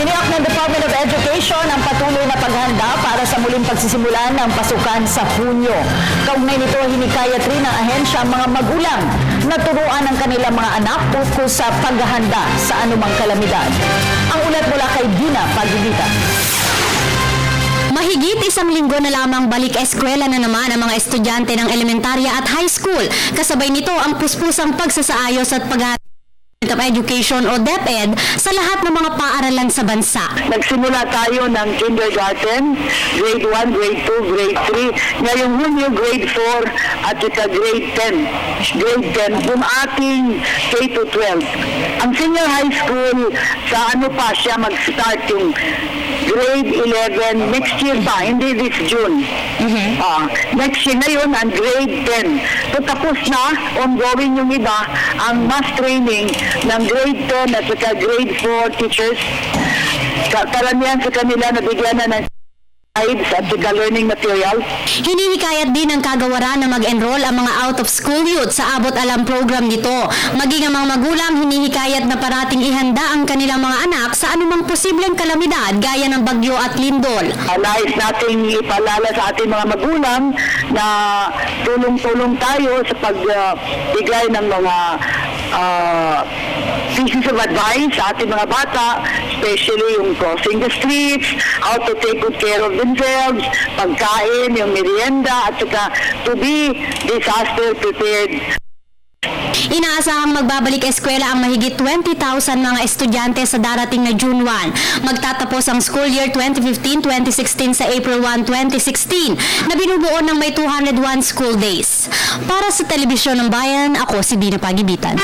Tiniyak ng Department of Education ang patuloy na paghanda para sa muling pagsisimulan ng pasukan sa Hunyo. Kaugnay nito, hinikayat rin ng ahensya ang mga magulang na turuan ang kanilang mga anak tungkol sa paghahanda sa anumang kalamidad. Ang ulat mula kay Dina Pagbibitan. Mahigit isang linggo na lamang balik eskwela na naman ang mga estudyante ng elementarya at high school. Kasabay nito ang puspusang pagsasaayos at paghahatid of Education o DepEd sa lahat ng mga paaralan sa bansa. Nagsimula tayo ng kindergarten, grade 1, grade 2, grade 3. Ngayong Hunyo, grade 4 at saka grade 10. Grade 10, yung ating K-12. Ang senior high school, sa ano pa siya mag-start yung grade 11 next year pa, hindi this June. Next year ngayon, ang grade 10. So tapos na, ongoing yung iba, ang mass training ng grade 10 at saka grade 4 teachers. Karamihan sa kanila nabigyan na ng guides at saka learning materials. Hinihikayat din ng kagawaran na mag-enroll ang mga out-of-school youth sa Abot Alam program nito. Maging ang mga magulang hinihikayat na parating ihanda ang kanilang mga anak sa anumang posibleng kalamidad gaya ng bagyo at lindol. Nais nating ipaalala sa ating mga magulang na tulong-tulong tayo sa pagbigay ng mga pieces of advice sa ating mga bata, especially yung crossing the streets, how to take good care of themselves, pagkain, yung merienda, at saka to be disaster prepared. Inaasahang magbabalik eskwela ang mahigit 20,000 mga estudyante sa darating na June 1. Magtatapos ang school year 2015-2016 sa April 1, 2016 na binubuo ng may 201 school days. Para sa Telebisyon ng Bayan, ako si Dina Pagbibitan.